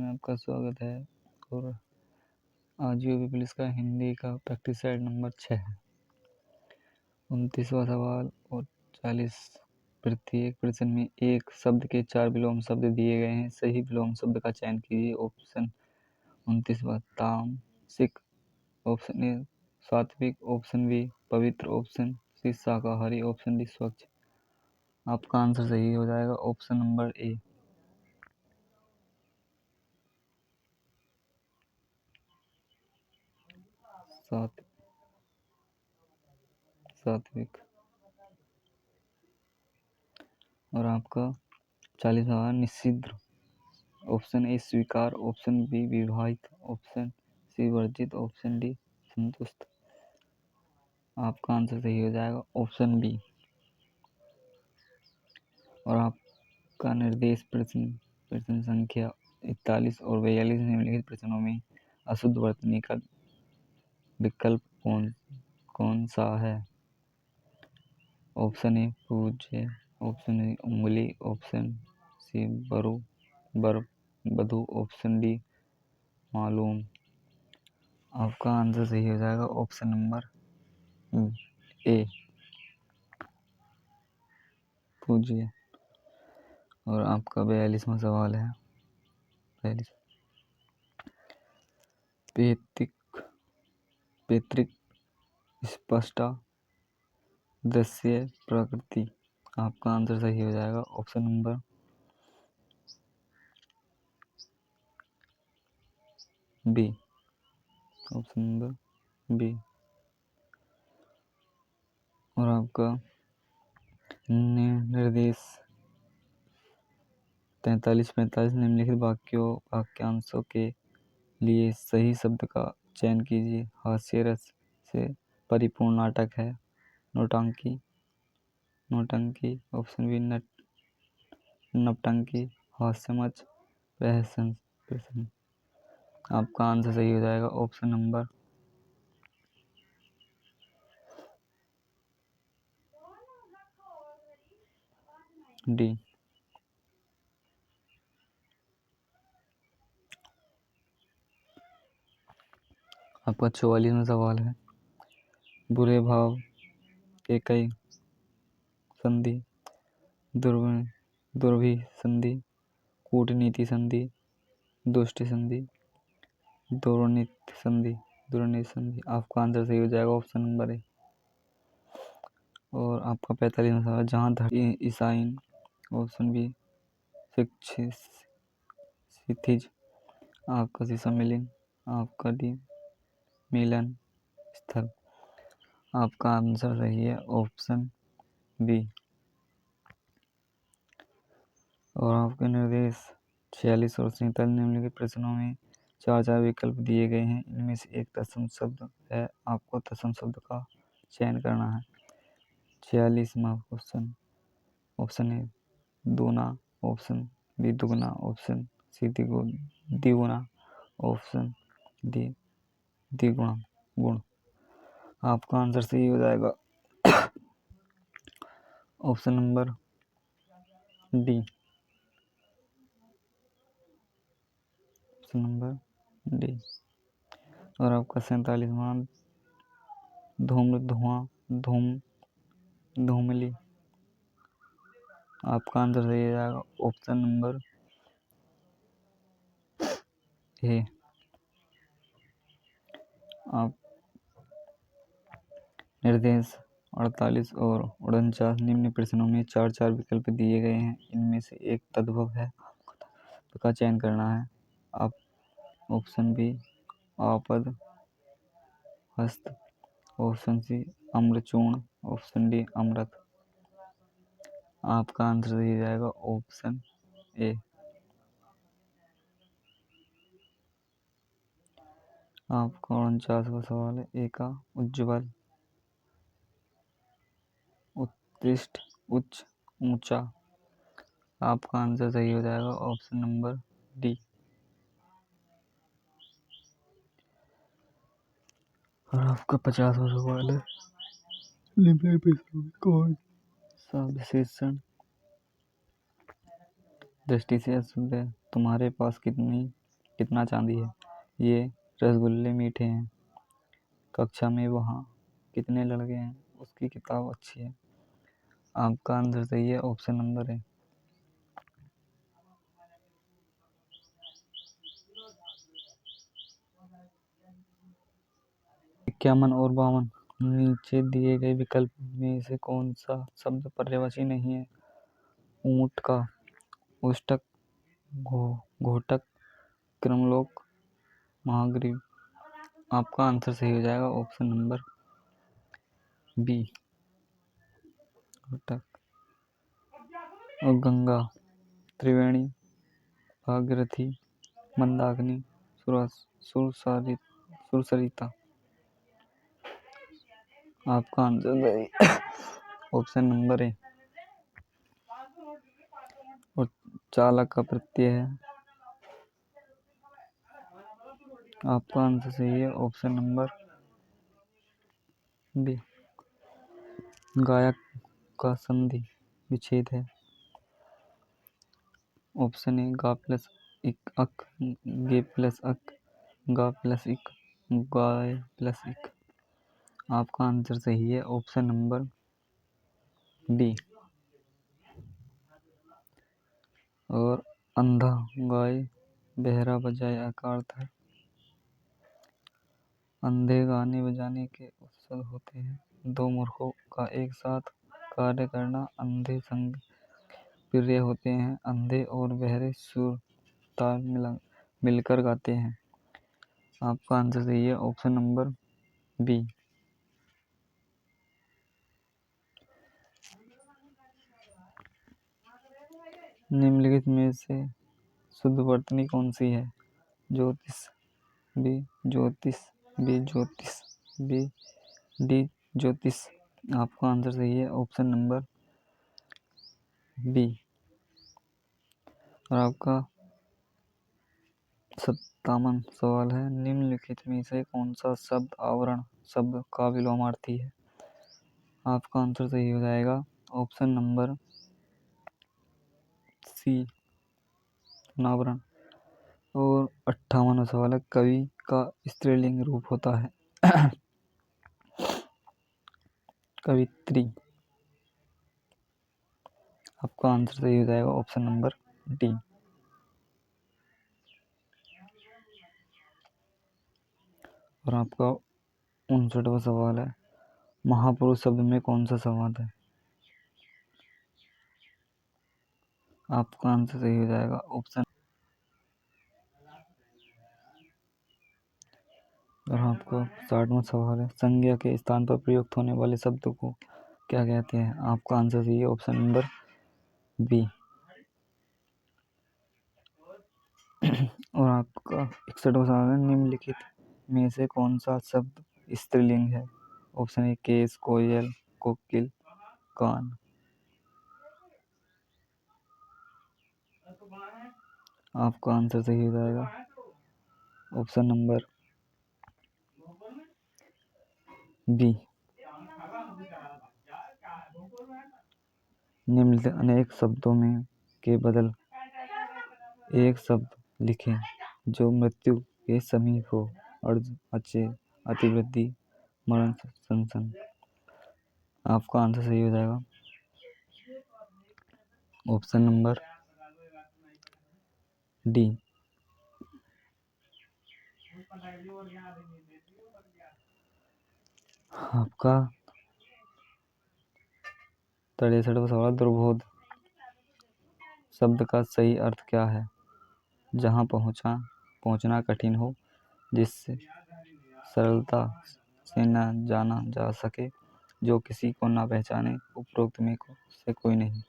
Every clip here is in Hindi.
आपका स्वागत है। और आज यूपी पुलिस का हिंदी का प्रैक्टिस सेट नंबर 6 है। 29वां सवाल और 40। प्रत्येक प्रश्न में एक शब्द के 4 विलोम शब्द दिए गए हैं। सही विलोम शब्द का चयन कीजिए। ऑप्शन 29वां तामसिक, ऑप्शन ए सात्विक, ऑप्शन बी पवित्र, ऑप्शन सी शाकाहारी, ऑप्शन डी स्वच्छ। आपका आंसर सही हो जाएगा ऑप्शन नंबर ए सात्विक। और आपका 40वां निषिद्ध, ऑप्शन ए स्वीकार, ऑप्शन बी विवाहित, ऑप्शन सी वर्जित, ऑप्शन डी संतुष्ट। आपका आंसर सही हो जाएगा ऑप्शन बी। और आपका निर्देश प्रश्न संख्या 41 और 42 निम्नलिखित प्रश्नों में अशुद्ध वर्तनी का विकल्प कौन सा है। ऑप्शन ए पूज्य, ऑप्शन ए उंगली, ऑप्शन सी बर बधु, ऑप्शन डी मालूम। आपका आंसर सही हो जाएगा ऑप्शन नंबर ए पूज्य। और आपका 42वां सवाल है। 42 पैतृक स्पष्टा दृश्य प्रकृति। आपका आंसर सही हो जाएगा option number B, option number B. और आपका निर्देश 43-45 निम्नलिखित वाक्यांशों के लिए सही शब्द का चयन कीजिए। हास्य रस से परिपूर्ण नाटक है। नौटंकी, ऑप्शन बी नवटंकी, हास्यमच, प्रहसन। आपका आंसर सही हो जाएगा ऑप्शन नंबर डी। आपका 44वां सवाल है। बुरे भाव के कई संधि, दुर्भि संधि, कूटनीति संधि, दुष्टि संधि, दुर्नीति संधि। आपका आंसर सही हो जाएगा ऑप्शन नंबर ए। और आपका 45वां सवाल, जहाँ धड़ी ईसाइन, ऑप्शन बी क्षितिज, आपका सी सम्मिलन, आपका डी मिलन स्थल। आपका आंसर सही है ऑप्शन बी। और आपके निर्देश 46 और 47 निम्नलिखित प्रश्नों में 4 विकल्प दिए गए हैं। इनमें से एक तत्सम शब्द है। आपको तत्सम शब्द का चयन करना है। 46वां क्वेश्चन, ऑप्शन ए दूना, ऑप्शन बी दुगना, ऑप्शन सी द्विगुना, ऑप्शन डी द्विगुणा गुण। आपका आंसर सही हो जाएगा option number D, option number D. और आपका 47वां, धूम्र, धुआं, धूमली। आपका आंसर सही हो जाएगा ऑप्शन नंबर ए। आप निर्देश 48 और 49 निम्न प्रश्नों में 4 विकल्प दिए गए हैं। इनमें से एक तद्भव है। का चयन करना है। आप ऑप्शन बी आपद हस्त, ऑप्शन सी अम्रचूर्ण, ऑप्शन डी अमृत। आपका आंसर सही जाएगा ऑप्शन ए। आपका 49वां सवाल है। ए का उज्ज्वल, उत्कृष्ट, उच्च, ऊंचा। आपका आंसर सही हो जाएगा ऑप्शन नंबर डी। और आपका 50वां सवाल है। कौन सा विशेषण दृष्टि से अशुद्ध है। तुम्हारे पास कितनी कितना चांदी है? ये रसगुल्ले मीठे हैं। कक्षा में वहाँ कितने लड़के हैं? उसकी किताब अच्छी है। आपका आंसर सही है, ऑप्शन नंबर है। 51 और 52 नीचे दिए गए विकल्प में से कौन सा शब्द पर्यायवाची नहीं है? ऊंट का, उष्टक, घोटक, क्रमलोक, महाग्रीव। आपका आंसर सही हो जाएगा, ऑप्शन नंबर बी, घोटक। और गंगा, त्रिवेणी, भागीरथी, मंदाकिनी, सुरसरिता। आपका आंसर सही, ऑप्शन नंबर ए। और चालक का प्रत्यय है। आपका आंसर सही है, ऑप्शन नंबर बी। गायक का संधि विच्छेद है। ऑप्शन ए गा प्लस इक अक, गे प्लस अक, गा प्लस इक, गाय प्लस इक। आपका आंसर सही है, ऑप्शन नंबर डी। और अंधा गाय, बहरा बजाए आकार था। अंधे गाने बजाने के उत्सव होते हैं। दो मूर्खों का एक साथ कार्य करना अंधे संग प्रिय होते हैं। अंधे और बहरे सुर ताल मिलकर गाते हैं। आपका आंसर सही है, ऑप्शन नंबर बी। निम्नलिखित में से शुद्ध वर्तनी कौन सी है? ज्योतिष, बी ज्योतिष, बी ज्योतिष, बी डी ज्योतिष। आपका आंसर सही है, ऑप्शन नंबर बी। और आपका 57 सवाल है, निम्नलिखित में से कौन सा शब्द आवरण शब्द का विलोमार्थी है? आपका आंसर सही हो जाएगा, ऑप्शन नंबर सी, अनावरण। और 58वां सवाल है, कवि का स्त्रीलिंग रूप होता है? कवित्री। आपका आंसर सही हो जाएगा, ऑप्शन नंबर डी। और आपका 59वां सवाल है, महापुरुष शब्द में कौन सा संवाद है? आपका आंसर सही हो जाएगा, ऑप्शन। और आपका 60वां सवाल है, संज्ञा के स्थान पर प्रयुक्त होने वाले शब्द को क्या कहते हैं? आपका आंसर सही है, ऑप्शन नंबर बी। और आपका 61वां सवाल है, निम्नलिखित में से कौन सा शब्द स्त्रीलिंग है? ऑप्शन ए केस, कोयल, कोकिल, कान। आपका आंसर सही हो जाएगा, ऑप्शन नंबर बी। निम्नलिखित अनेक शब्दों में के बदल एक शब्द लिखें जो मृत्यु के समीप हो। अर्ज, अच्छे, अतिवृद्धि, मरण, सनसन। आपका आंसर सही हो जाएगा, ऑप्शन नंबर डी। आपका 63वां सवाल, दुर्बोध शब्द का सही अर्थ क्या है? जहाँ पहुँचना कठिन हो, जिससे सरलता से न जाना जा सके, जो किसी को ना पहचाने, उपरोक्त में से कोई नहीं।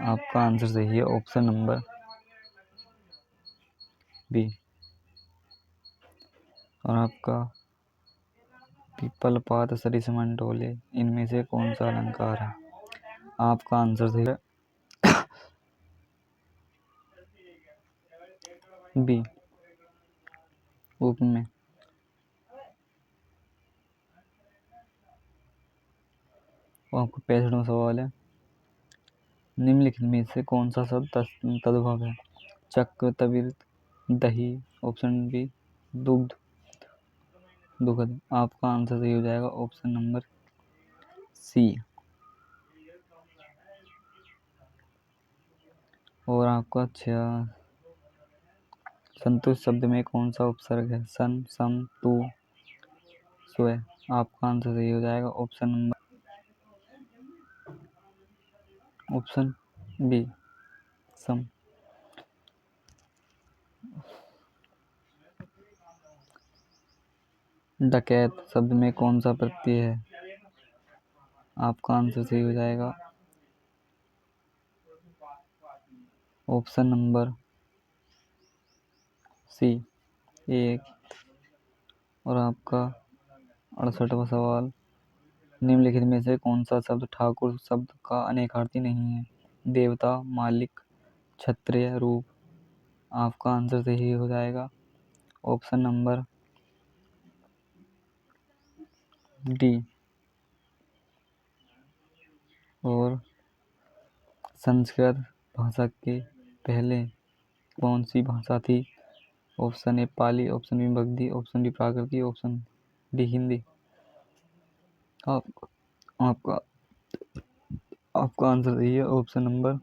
आपका आंसर सही है, ऑप्शन नंबर बी। और आपका पीपल, पात, सरिसमन, डोले, इनमें से कौन सा अलंकार है? आपका आंसर सही है, बी, उपमेय। आपका 65वां सवाल है, निम्नलिखित में से कौन सा शब्द तद्भव है? चक्र, तविर, दही, ऑप्शन बी दुग्ध, दुग्ध। आपका आंसर सही हो जाएगा ऑप्शन नंबर सी। और आपका संतुष्ट शब्द में कौन सा उपसर्ग है? सन, सम, तू, स्वय। आपका आंसर सही हो जाएगा ऑप्शन बी सम। डकैत शब्द में कौन सा प्रत्यय है? आपका आंसर सही हो जाएगा ऑप्शन नंबर सी, एक। और आपका 68वां सवाल, निम्नलिखित में से कौन सा शब्द ठाकुर शब्द का अनेकार्थी नहीं है? देवता, मालिक, क्षत्रिय, रूप। आपका आंसर सही हो जाएगा ऑप्शन नंबर डी। और संस्कृत भाषा के पहले कौन सी भाषा थी? Option A Pali, option B Magadhi, option D Prakrit, option D Hindi. आप आपका आपका आंसर सही है ऑप्शन नंबर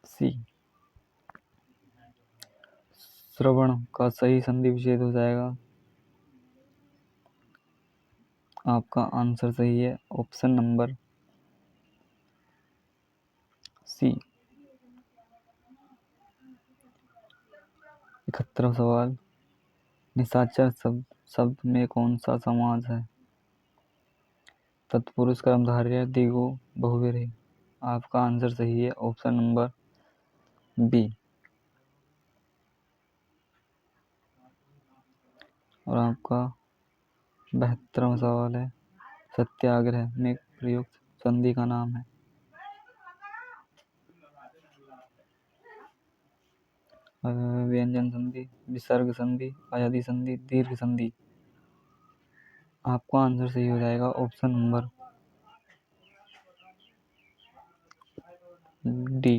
सी। श्रवण का सही संधि विच्छेद हो जाएगा। आपका आंसर सही है ऑप्शन नंबर सी। 71वां सवाल, निशाचर शब्द में कौन सा समास है? तत्पुरुष, कर्मधारय, द्विगु, बहुव्रीहि। आपका आंसर सही है ऑप्शन नंबर बी। और आपका 72वां सवाल है, सत्याग्रह में प्रयुक्त संधि का नाम है? व्यंजन संधि, विसर्ग संधि, आयादी संधि, दीर्घ संधि। आपका आंसर सही हो जाएगा ऑप्शन नंबर डी।